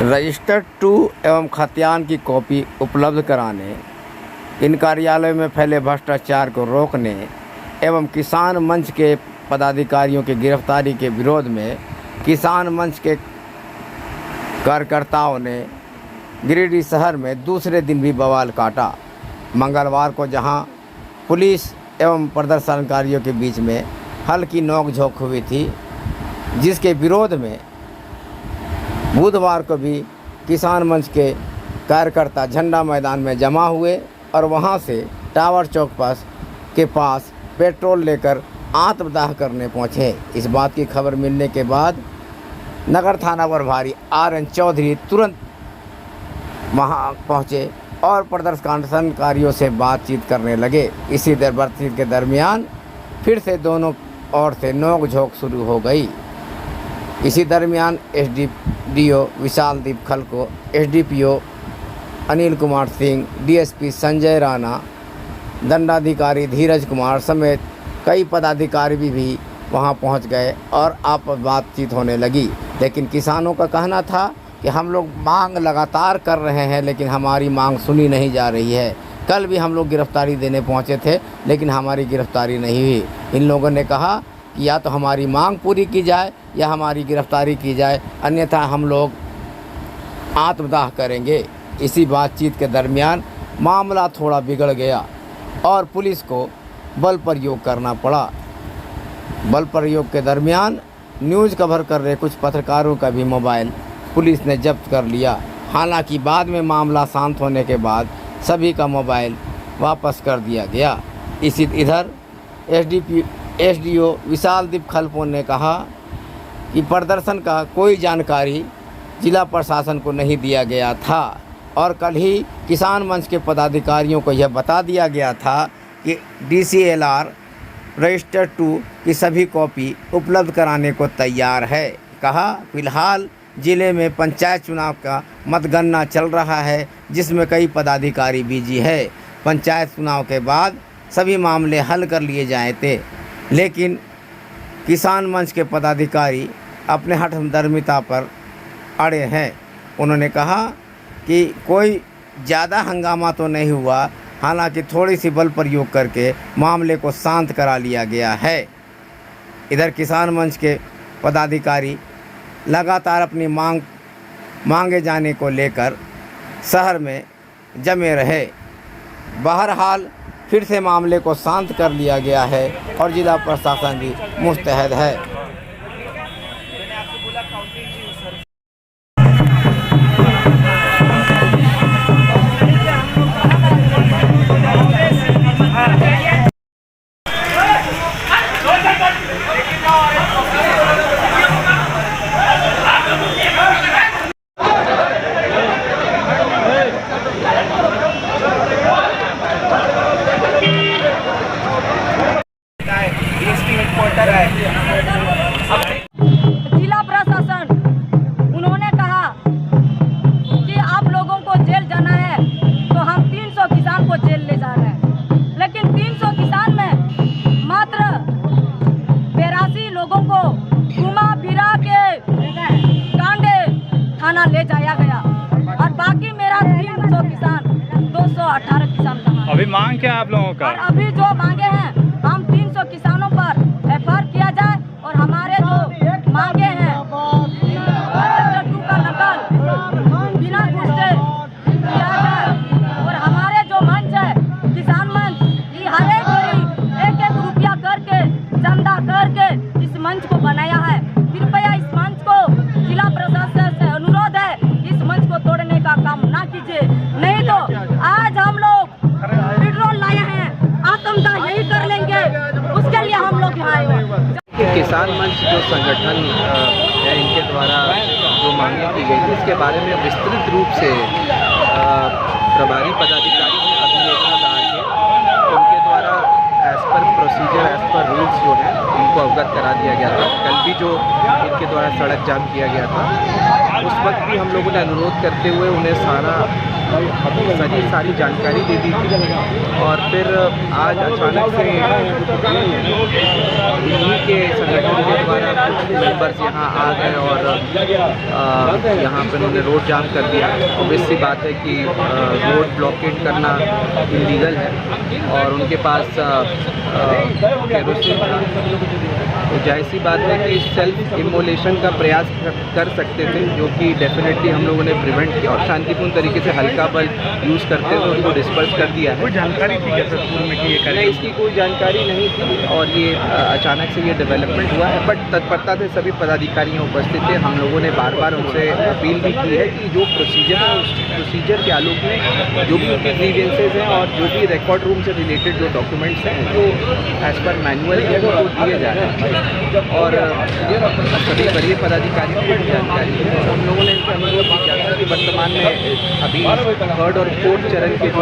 Registered to एवं खतियान की copy उपलब्ध कराने, इन कार्यालयों में फैले भ्रष्टाचार को रोकने एवं किसान मंच के पदाधिकारियों की गिरफ्तारी के विरोध में किसान मंच के कार्यकर्ताओं ने गिरिडीह शहर में दूसरे दिन भी बवाल काटा। मंगलवार को जहां पुलिस एवं प्रदर्शनकारियों के बीच में हल्की नोक-झोंक हुई थी, जिसके विरोध में बुधवार को भी किसान मंच के कार्यकर्ता झंडा मैदान में जमा हुए और वहां से टावर चौक के पास पेट्रोल लेकर आत्मदाह करने पहुंचे। इस बात की खबर मिलने के बाद नगर थाना प्रभारी RN चौधरी तुरंत वहां पहुंचे और प्रदर्शनकारियों से बातचीत करने लगे। इसी बातचीत के दरमियान फिर से दोनों ओर से नोक-झोंक शुरू हो गई। इसी दरमियान SDDO Vishaldeep खलको, SDPO Anil Kumar Singh, DSP Sanjay Rana, दंडाधिकारी धीरज कुमार समेत कई पदाधिकारी भी वहां पहुंच गए और आपस बातचीत होने लगी। लेकिन किसानों का कहना था कि हम लोग मांग लगातार कर रहे हैं, लेकिन हमारी मांग सुनी नहीं जा रही है। कल भी हम लोग गिरफ्तारी देने पहुंचे थे, लेकिन हमारी गिरफ्तारी नहीं हुई। इन लोगों ने कहा कि या तो हमारी मांग पूरी की जाए या हमारी गिरफ्तारी की जाए, अन्यथा हम लोग आत्मदाह करेंगे। इसी बातचीत के दरमियान मामला थोड़ा बिगड़ गया और पुलिस को बल प्रयोग करना पड़ा। बल प्रयोग के दरमियान न्यूज़ कवर कर रहे कुछ पत्रकारों का भी मोबाइल पुलिस ने जब्त कर लिया। हालांकि बाद में मामला शांत होने के बाद सभी का मोबाइल वापस कर दिया गया। इधर SDO विशालदीप खलको ने कहा कि प्रदर्शन का कोई जानकारी जिला प्रशासन को नहीं दिया गया था और कल ही किसान मंच के पदाधिकारियों को यह बता दिया गया था कि DCLR रजिस्टर 2 की सभी कॉपी उपलब्ध कराने को तैयार है। कहा फिलहाल जिले में पंचायत चुनाव का मतगणना चल रहा है, जिसमें कई पदाधिकारी बिजी है। पंचायत चुनाव के बाद सभी मामले हल कर लिए जाए थे, लेकिन किसान मंच के पदाधिकारी अपने हठधर्मिता पर अड़े हैं। उन्होंने कहा कि कोई ज़्यादा हंगामा तो नहीं हुआ, हालांकि थोड़ी सी बल प्रयोग करके मामले को शांत करा लिया गया है। इधर किसान मंच के पदाधिकारी लगातार अपनी मांगे जाने को लेकर शहर में जमे रहे। बहरहाल फिर से मामले को शांत कर लिया गया है और जिला प्रशासन भी मुस्तैद है। जिला प्रशासन उन्होंने कहा कि आप लोगों को जेल जाना है, तो हम 300 किसान को जेल ले जा रहे हैं। लेकिन 300 किसान में मात्र 82 लोगों को घुमा फिरा के कांडे थाना ले जाया गया और बाकी मेरा 300 किसान 218 किसान कहाँ। अभी मांग क्या है आप लोगों का? और अभी जो मांगे हैं, हम 300 किसानों पर FIR किया जाए और हमारे जो मांगे हैं रजिस्टर 2 का नकल बिना घूस से किया जाए और हमारे जो मंच है किसान मंच, ये हर एक गरीब 1-1 रुपया करके चंदा करके इस मंच को बनाया है। कृपया इस मंच को जिला प्रशासन से अनुरोध है, इस मंच को तोड़ने का काम ना कीजिए, नहीं तो आज हम लोग पेट्रोल लाए हैं, आत्मदाह यही कर लेंगे। उसके लिए हम लोग यहाँ आए हैं। किसान मंच जो संगठन है, इनके द्वारा जो मांगे की गई थी, इसके बारे में विस्तृत रूप से प्रभारी पदाधिकारी ने अभिलेखा दायर के उनके द्वारा as per procedure, as per rules जो है उनको अवगत करा दिया गया था। कल भी जो इनके द्वारा सड़क जाम किया गया था, उस वक्त भी हम लोगों ने अनुरोध करते हुए उन्हें सारी जानकारी दे दी थी और फिर आज अचानक से इन्हीं के संगठन के द्वारा कुछ मेंबर्स यहाँ आ गए और यहाँ पर उन्होंने रोड जाम कर दिया। ऑब्वियस सी बात है कि रोड ब्लॉकेट करना इलीगल है और उनके पास केरोसिन था, तो जाहिर सी बात है कि सेल्फ इमोलेशन का प्रयास कर सकते थे, जो कि डेफिनेटली हम लोगों ने प्रिवेंट किया और शांतिपूर्ण तरीके से हल्का बल यूज़ करते हुए उनको डिस्पर्स कर दिया है। कोई जानकारी थी क्या सर पूर्व में कि ये नहीं, इसकी कोई जानकारी नहीं थी और ये अचानक से ये डेवलपमेंट हुआ है, बट तत्परता से सभी पदाधिकारी उपस्थित थे। हम लोगों ने बार बार उनसे अपील भी की है कि जो प्रोसीजर है उस प्रोसीजर के आलोक में जो भी उनके ग्रीवेंसेज हैं और जो भी रिकॉर्ड रूम से रिलेटेड जो डॉक्यूमेंट्स हैं जो एज पर मैनुअल है वो दिए जा रहे हैं और सभी वरीय पदाधिकारियों को भी जानकारी है। और हम लोगों ने इनसे अनुरोध किया था कि वर्तमान में अभी 3rd और 4th चरण के जो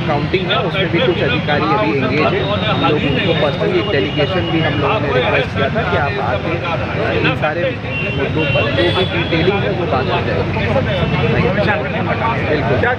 काउंटिंग है उसमें भी कुछ अधिकारी अभी एंगेज है। हम लोग उनको पर्सनली एक डेलीगेशन भी हम लोगों ने रिक्वेस्ट किया था कि आप आके इन सारे मुद्दों पर जो भी डिटेलिंग है वो बात हो जाएगी। बिल्कुल।